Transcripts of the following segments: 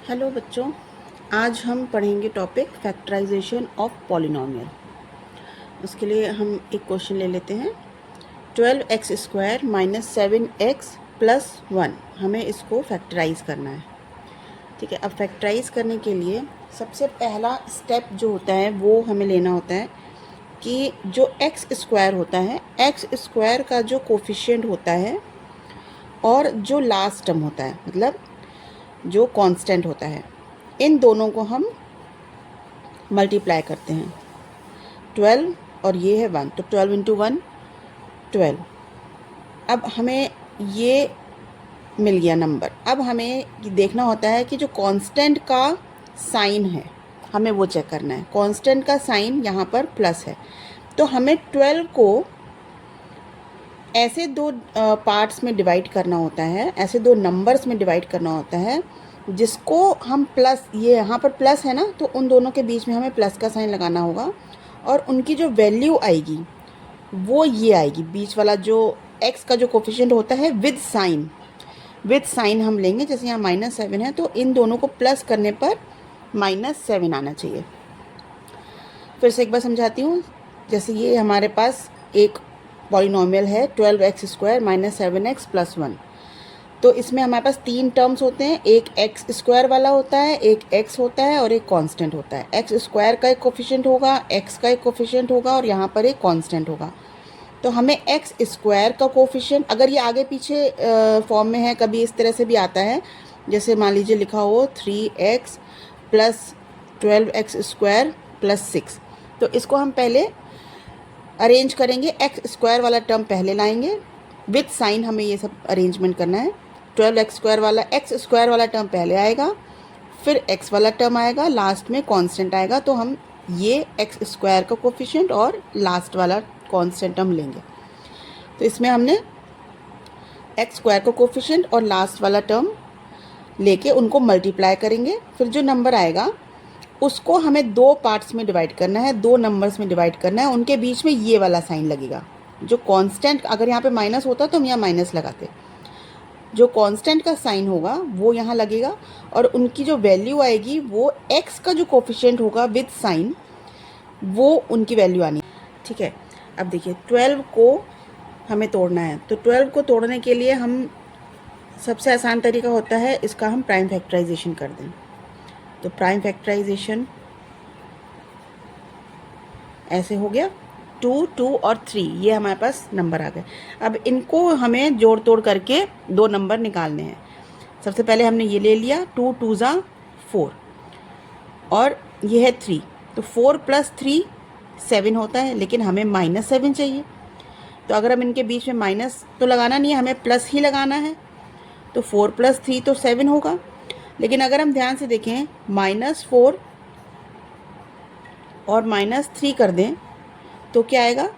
Hello बच्चों, आज हम पढ़ेंगे टॉपिक फैक्टराइजेशन ऑफ पॉलिनोमियल। उसके लिए हम एक क्वेश्चन ले लेते हैं। 12x² माइनस 7x प्लस 1, हमें इसको फैक्टराइज करना है। ठीक है, अब फैक्टराइज करने के लिए सबसे पहला स्टेप जो होता है वो हमें लेना होता है कि जो x² होता है, x² का जो कोफिशिएंट होता है और जो लास्ट टर्म होता है, मतलब जो कांस्टेंट होता है, इन दोनों को हम मल्टीप्लाई करते हैं। 12 और ये है 1, तो 12 इंटू 1 12। अब हमें ये मिल गया नंबर। अब हमें देखना होता है कि जो कांस्टेंट का साइन है हमें वो चेक करना है। कांस्टेंट का साइन यहाँ पर प्लस है, तो हमें 12 को ऐसे दो पार्ट्स में डिवाइड करना होता है, ऐसे दो नंबर्स में डिवाइड करना होता है जिसको हम प्लस, ये यहाँ पर प्लस है ना, तो उन दोनों के बीच में हमें प्लस का साइन लगाना होगा और उनकी जो वैल्यू आएगी वो ये आएगी। बीच वाला जो x का जो कोफिशिएंट होता है विद साइन हम लेंगे। जैसे यहाँ -7 है तो इन दोनों को प्लस करने पर -7 आना चाहिए। फिर से एक बार समझाती हूँ। जैसे ये हमारे पास एक पॉलिनोमियल है 12x² माइनस 7x प्लस 1, तो इसमें हमारे पास तीन टर्म्स होते हैं। एक x² वाला होता है, एक x होता है और एक कांस्टेंट होता है। x² का एक कोफिशिएंट होगा, x का एक कोफिशिएंट होगा और यहाँ पर एक कांस्टेंट होगा। तो हमें x² का कोफिशिएंट, अगर ये आगे पीछे फॉर्म में है, कभी इस तरह से भी आता है, जैसे मान लीजिए लिखा हो 3x प्लस 12x² प्लस 6, तो इसको हम पहले अरेंज करेंगे। x² वाला टर्म पहले लाएंगे, विथ साइन हमें ये सब अरेंजमेंट करना है। 12x² वाला x² वाला टर्म पहले आएगा, फिर x वाला टर्म आएगा, लास्ट में कांस्टेंट आएगा। तो हम ये x² का कोफिशिएंट और लास्ट वाला कांस्टेंट टर्म लेंगे। तो इसमें हमने x² का कोफिशिएंट और लास्ट वाला टर्म लेके उनको मल्टीप्लाई करेंगे। फिर जो नंबर आएगा उसको हमें दो पार्ट्स में डिवाइड करना है, दो नंबर्स में डिवाइड करना है। उनके बीच में ये वाला साइन लगेगा। जो कांस्टेंट, अगर यहाँ पे माइनस होता तो हम यहाँ माइनस लगाते, जो कांस्टेंट का साइन होगा वो यहाँ लगेगा और उनकी जो वैल्यू आएगी वो x का जो कोफिशिएंट होगा विद साइन, वो उनकी वैल्यू आनी। ठीक है, अब देखिए 12 को हमें तोड़ना है। तो 12 को तोड़ने के लिए हम, सबसे आसान तरीका होता है इसका हम प्राइम फैक्टराइजेशन कर दें। तो प्राइम फैक्टराइजेशन ऐसे हो गया, 2, 2 और 3, ये हमारे पास नंबर आ गए। अब इनको हमें जोड़ तोड़ करके दो नंबर निकालने हैं। सबसे पहले हमने ये ले लिया, 2 2 ज़ा 4 और ये है 3, तो 4 प्लस 3 7 होता है, लेकिन हमें -7 चाहिए। तो अगर हम इनके बीच में माइनस तो लगाना नहीं है, हमें प्लस ही लगाना है। तो 4 प्लस 3 तो 7 होगा, लेकिन अगर हम ध्यान से देखें -4 और -3 कर दें तो क्या आएगा,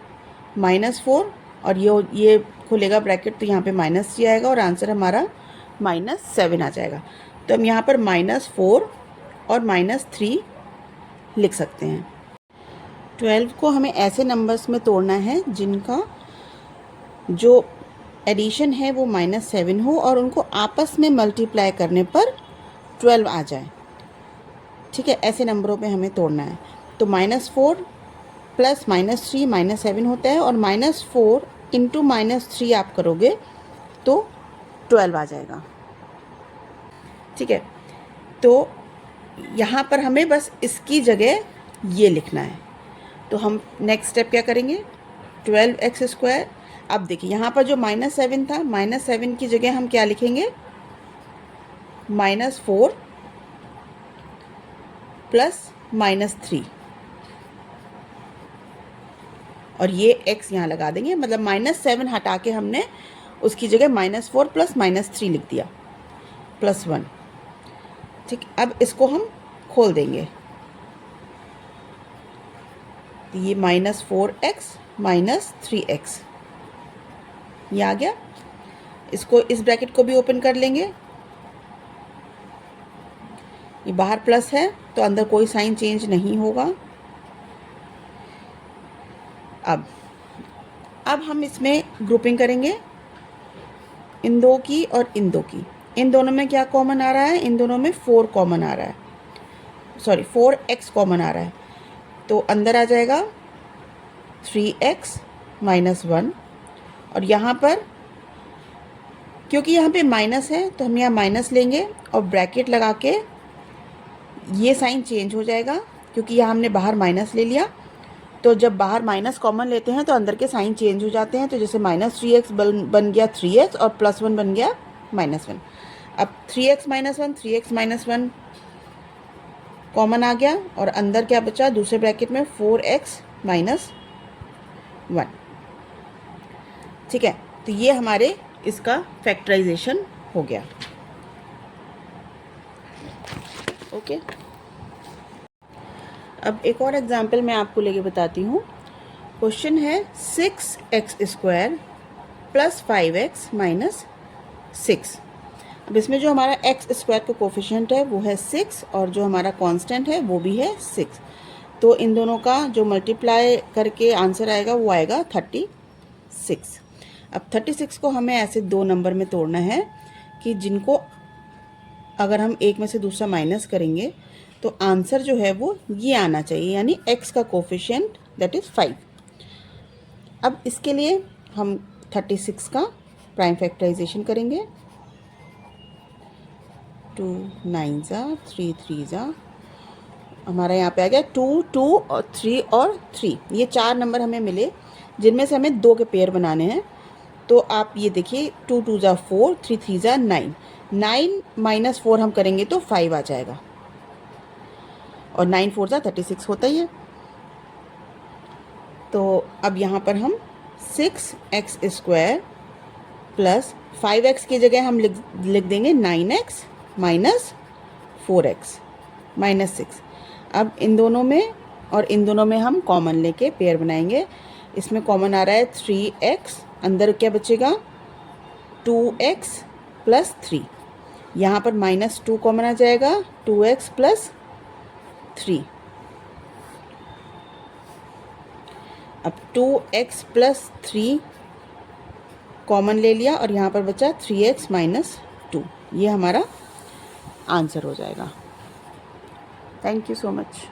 -4 और ये खुलेगा ब्रैकेट, तो यहाँ पे -3 आएगा और आंसर हमारा -7 आ जाएगा। तो हम यहाँ पर -4 और -3 लिख सकते हैं। 12 को हमें ऐसे नंबर्स में तोड़ना है जिनका जो एडिशन है वो -7 हो और उनको आपस में मल्टीप्लाई करने पर 12 आ जाए। ठीक है, ऐसे नंबरों पे हमें तोड़ना है। तो -4 प्लस -3 -7 होता है और -4 इंटू -3 आप करोगे तो 12 आ जाएगा। ठीक है, तो यहाँ पर हमें बस इसकी जगह ये लिखना है। तो हम नेक्स्ट स्टेप क्या करेंगे, 12x²। अब देखिए यहाँ पर जो -7 था, -7 की जगह हम क्या लिखेंगे, -4 प्लस -3 और ये x यहाँ लगा देंगे। मतलब -7 हटा के हमने उसकी जगह -4 प्लस -3 लिख दिया, प्लस 1। ठीक, अब इसको हम खोल देंगे। तो ये -4x -3x ये आ गया। इसको, इस ब्रैकेट को भी ओपन कर लेंगे। ये बाहर प्लस है तो अंदर कोई साइन चेंज नहीं होगा। अब हम इसमें ग्रुपिंग करेंगे, इन दो की और इन दो की। इन दोनों में क्या कॉमन आ रहा है, इन दोनों में 4 कॉमन आ रहा है, सॉरी 4x कॉमन आ रहा है, तो अंदर आ जाएगा 3x माइनस 1। और यहाँ पर क्योंकि यहाँ पे माइनस है तो हम यहाँ माइनस लेंगे और ब्रैकेट लगा के ये साइन चेंज हो जाएगा, क्योंकि यहाँ हमने बाहर माइनस ले लिया, तो जब बाहर माइनस कॉमन लेते हैं तो अंदर के साइन चेंज हो जाते हैं। तो जैसे -3x बन गया 3x और +1 बन गया -1। अब 3x minus 1 3x minus 1 common आ गया और अंदर क्या बचा दूसरे ब्रैकेट में 4x माइनस 1। ठीक है, तो ये हमारे इसका फैक्टराइजेशन हो गया। ओके, अब एक और एग्जांपल मैं आपको लेके बताती हूँ। क्वेश्चन है 6x² + 5x माइनस 6। अब इसमें जो हमारा x² का कोफिशिएंट है वो है 6 और जो हमारा कांस्टेंट है वो भी है 6। तो इन दोनों का जो मल्टीप्लाई करके आंसर आएगा वो आएगा 36। अब 36 को हमें ऐसे 2 नंबर में तोड़ना है कि जिनको अगर हम एक में से दूसरा माइनस करेंगे तो आंसर जो है वो ये आना चाहिए, यानी x का कोफिशिएंट दैट इज़ 5। अब इसके लिए हम 36 का प्राइम फैक्टराइजेशन करेंगे। 2 9 3 3 हमारा यहाँ पे आ गया 2 2 और 3 और 3। ये 4 नंबर हमें मिले जिनमें से हमें 2 के पेयर बनाने हैं। तो आप ये देखिए 2 2 4 3 3 9 9 माइनस 4 हम करेंगे तो 5 आ जाएगा और 9 4 36 होता ही है। तो अब यहाँ पर हम 6x² + 5x की जगह हम लिख देंगे 9x माइनस 4x माइनस 6। अब इन दोनों में और इन दोनों में हम कॉमन लेके पेयर बनाएंगे। इसमें कॉमन आ रहा है 3x, अंदर क्या बचेगा 2x + 3। यहाँ पर -2 कॉमन आ जाएगा 2x + 3। अब 2x + 3 कॉमन ले लिया और यहाँ पर बचा 3x माइनस 2। ये हमारा आंसर हो जाएगा। Thank you so much.